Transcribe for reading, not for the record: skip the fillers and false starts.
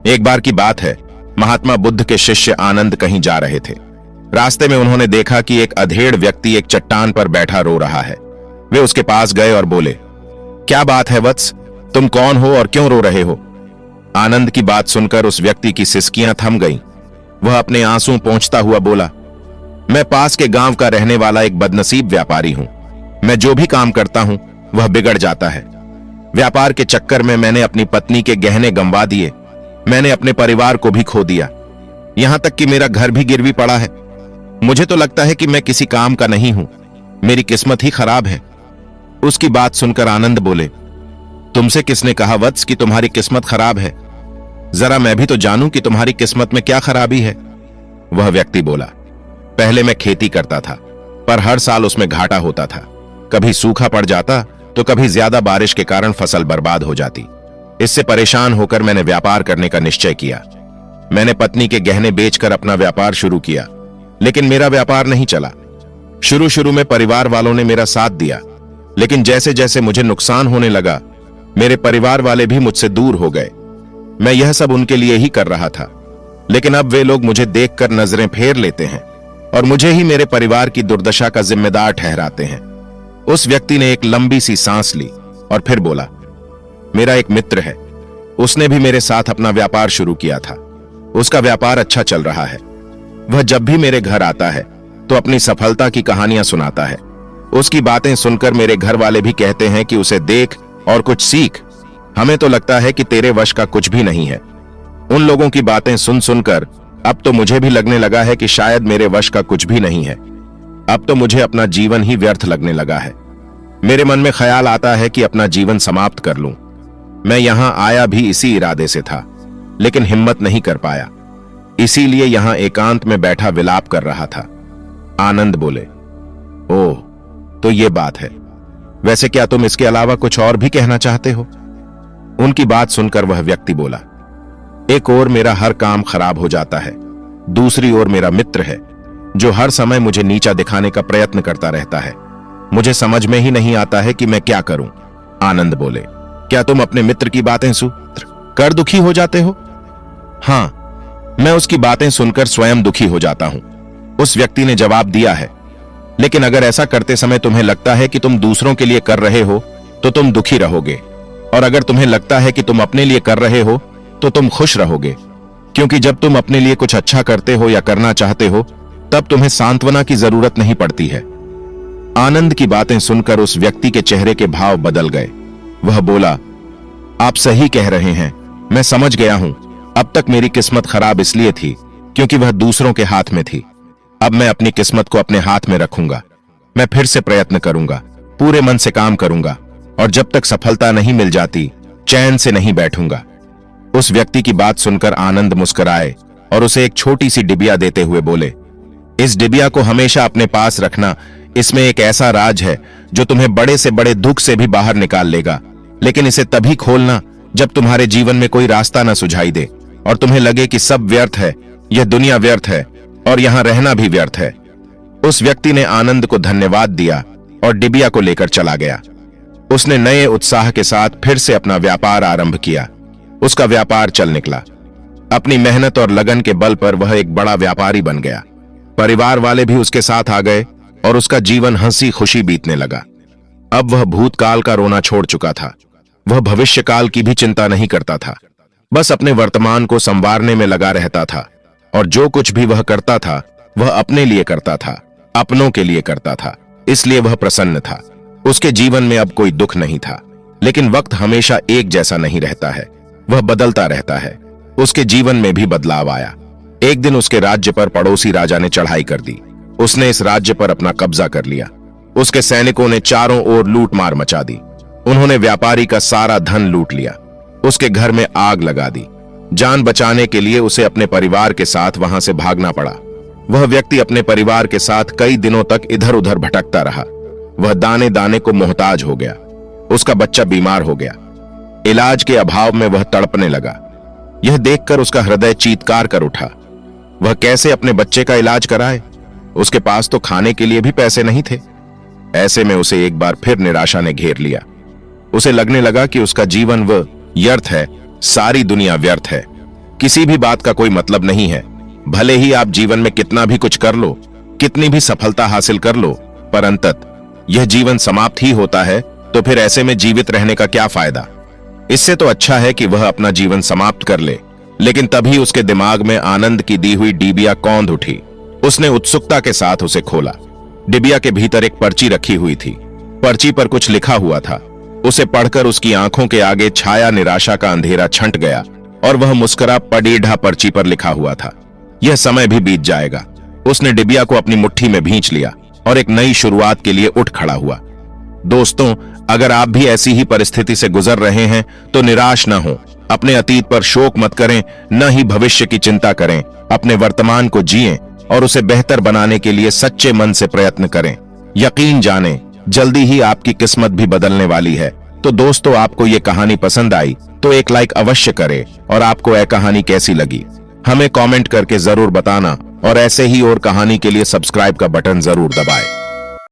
एक बार की बात है, महात्मा बुद्ध के शिष्य आनंद कहीं जा रहे थे। रास्ते में उन्होंने देखा कि एक अधेड़ व्यक्ति एक चट्टान पर बैठा रो रहा है। वे उसके पास गए और बोले, क्या बात है वत्स, तुम कौन हो और क्यों रो रहे हो? आनंद की बात सुनकर उस व्यक्ति की सिसकियां थम गईं। वह अपने आंसू पोंछता हुआ बोला, मैं पास के गांव का रहने वाला एक बदनसीब व्यापारी हूं। मैं जो भी काम करता हूं वह बिगड़ जाता है। व्यापार के चक्कर में मैंने अपनी पत्नी के गहने गंवा दिए। मैंने अपने परिवार को भी खो दिया, यहां तक कि मेरा घर भी गिरवी पड़ा है। मुझे तो लगता है कि मैं किसी काम का नहीं हूं, मेरी किस्मत ही खराब है। उसकी बात सुनकर आनंद बोले, तुमसे किसने कहा वत्स कि तुम्हारी किस्मत खराब है? जरा मैं भी तो जानूं कि तुम्हारी किस्मत में क्या खराबी है। वह व्यक्ति बोला, पहले मैं खेती करता था, पर हर साल उसमें घाटा होता था। कभी सूखा पड़ जाता तो कभी ज्यादा बारिश के कारण फसल बर्बाद हो जाती। इससे परेशान होकर मैंने व्यापार करने का निश्चय किया। मैंने पत्नी के गहने बेचकर अपना व्यापार शुरू किया, लेकिन मेरा व्यापार नहीं चला। शुरू शुरू में परिवार वालों ने मेरा साथ दिया, लेकिन जैसे जैसे मुझे नुकसान होने लगा, मेरे परिवार वाले भी मुझसे दूर हो गए। मैं यह सब उनके लिए ही कर रहा था, लेकिन अब वे लोग मुझे देखकर नजरें फेर लेते हैं और मुझे ही मेरे परिवार की दुर्दशा का जिम्मेदार ठहराते हैं। उस व्यक्ति ने एक लंबी सी सांस ली और फिर बोला, मेरा एक मित्र है, उसने भी मेरे साथ अपना व्यापार शुरू किया था। उसका व्यापार अच्छा चल रहा है। वह जब भी मेरे घर आता है तो अपनी सफलता की कहानियां सुनाता है। उसकी बातें सुनकर मेरे घर वाले भी कहते हैं कि उसे देख और कुछ सीख। हमें तो लगता है कि तेरे वश का कुछ भी नहीं है। उन लोगों की बातें सुन सुनकर अब तो मुझे भी लगने लगा है कि शायद मेरे वश का कुछ भी नहीं है। अब तो मुझे अपना जीवन ही व्यर्थ लगने लगा है। मेरे मन में ख्याल आता है कि अपना जीवन समाप्त कर लूं। मैं यहां आया भी इसी इरादे से था, लेकिन हिम्मत नहीं कर पाया, इसीलिए यहां एकांत में बैठा विलाप कर रहा था। आनंद बोले, ओह, तो ये बात है। वैसे क्या तुम इसके अलावा कुछ और भी कहना चाहते हो? उनकी बात सुनकर वह व्यक्ति बोला, एक ओर मेरा हर काम खराब हो जाता है, दूसरी ओर मेरा मित्र है जो हर समय मुझे नीचा दिखाने का प्रयत्न करता रहता है। मुझे समझ में ही नहीं आता है कि मैं क्या करूं। आनंद बोले, क्या तुम अपने मित्र की बातें सुनकर दुखी हो जाते हो? हां, मैं उसकी बातें सुनकर स्वयं दुखी हो जाता हूं। उस व्यक्ति ने जवाब दिया है, लेकिन अगर ऐसा करते समय तुम्हें लगता है कि तुम दूसरों के लिए कर रहे हो तो तुम दुखी रहोगे, और अगर तुम्हें लगता है कि तुम अपने लिए कर रहे हो तो तुम खुश रहोगे, क्योंकि जब तुम अपने लिए कुछ अच्छा करते हो या करना चाहते हो तब तुम्हें सांत्वना की जरूरत नहीं पड़ती है। आनंद की बातें सुनकर उस व्यक्ति के चेहरे के भाव बदल गए। वह बोला, आप सही कह रहे हैं, मैं समझ गया हूं। अब तक मेरी किस्मत खराब इसलिए थी क्योंकि वह दूसरों के हाथ में थी। अब मैं अपनी किस्मत को अपने हाथ में रखूंगा। मैं फिर से प्रयत्न करूंगा, पूरे मन से काम करूंगा, और जब तक सफलता नहीं मिल जाती चैन से नहीं बैठूंगा। उस व्यक्ति की बात सुनकर आनंद मुस्कुराए और उसे एक छोटी सी डिबिया देते हुए बोले, इस डिबिया को हमेशा अपने पास रखना। इसमें एक ऐसा राज है जो तुम्हें बड़े से बड़े दुख से भी बाहर निकाल लेगा, लेकिन इसे तभी खोलना जब तुम्हारे जीवन में कोई रास्ता न सुझाई दे और तुम्हें लगे कि सब व्यर्थ है, यह दुनिया व्यर्थ है और यहां रहना भी व्यर्थ है। उस व्यक्ति ने आनंद को धन्यवाद दिया और डिबिया को लेकर चला गया। उसने नए उत्साह के साथ फिर से अपना व्यापार आरंभ किया। उसका व्यापार चल निकला। अपनी मेहनत और लगन के बल पर वह एक बड़ा व्यापारी बन गया। परिवार वाले भी उसके साथ आ गए और उसका जीवन हंसी खुशी बीतने लगा। अब वह भूतकाल का रोना छोड़ चुका था। वह भविष्यकाल की भी चिंता नहीं करता था, बस अपने वर्तमान को संवारने में लगा रहता था, और जो कुछ भी वह करता था वह अपने लिए करता था, अपनों के लिए करता था, इसलिए वह प्रसन्न था। उसके जीवन में अब कोई दुख नहीं था। लेकिन वक्त हमेशा एक जैसा नहीं रहता है, वह बदलता रहता है। उसके जीवन में भी बदलाव आया। एक दिन उसके राज्य पर पड़ोसी राजा ने चढ़ाई कर दी। उसने इस राज्य पर अपना कब्जा कर लिया। उसके सैनिकों ने चारों ओर लूट मार मचा दी। उन्होंने व्यापारी का सारा धन लूट लिया। उसके घर में आग लगा दी। जान बचाने के लिए उसे अपने परिवार के साथ वहां से भागना पड़ा। वह व्यक्ति अपने परिवार के साथ कई दिनों तक इधर उधर भटकता रहा। वह दाने दाने को मोहताज हो गया। उसका बच्चा बीमार हो गया। इलाज के अभाव में वह तड़पने लगा। यह देखकर उसका हृदय चीत्कार कर उठा। वह कैसे अपने बच्चे का इलाज कराए? उसके पास तो खाने के लिए भी पैसे नहीं थे। ऐसे में उसे एक बार फिर निराशा ने घेर लिया। उसे लगने लगा कि उसका जीवन व्यर्थ है, सारी दुनिया व्यर्थ है। किसी भी बात का कोई मतलब नहीं है। भले ही आप जीवन में कितना भी कुछ कर लो, कितनी भी सफलता हासिल कर लो, पर अंततः यह जीवन समाप्त ही होता है। तो फिर ऐसे में जीवित रहने का क्या फायदा? इससे तो अच्छा है कि वह अपना जीवन समाप्त कर ले। लेकिन तभी उसके दिमाग में आनंद की दी हुई डिबिया कौंध उठी। उसने उत्सुकता के साथ उसे खोला। डिबिया के भीतर एक पर्ची रखी हुई थी। पर्ची पर कुछ लिखा हुआ था। उसे पढ़कर उसकी आंखों के आगे छाया निराशा का अंधेरा छंट गया और वह मुस्कुरा पड़ीढ़ा पर्ची पर लिखा हुआ था, यह समय भी बीत जाएगा। उसने डिबिया को अपनी मुट्ठी में भींच लिया और एक नई शुरुआत के लिए उठ खड़ा हुआ। दोस्तों, अगर आप भी ऐसी ही परिस्थिति से गुजर रहे हैं तो निराश न हो। अपने अतीत पर शोक मत करें, न ही भविष्य की चिंता करें। अपने वर्तमान को जिएं और उसे बेहतर बनाने के लिए सच्चे मन से प्रयत्न करें। यकीन जानें, जल्दी ही आपकी किस्मत भी बदलने वाली है। तो दोस्तों, आपको ये कहानी पसंद आई तो एक लाइक अवश्य करें। और आपको यह कहानी कैसी लगी हमें कमेंट करके जरूर बताना। और ऐसे ही और कहानी के लिए सब्सक्राइब का बटन जरूर दबाएं।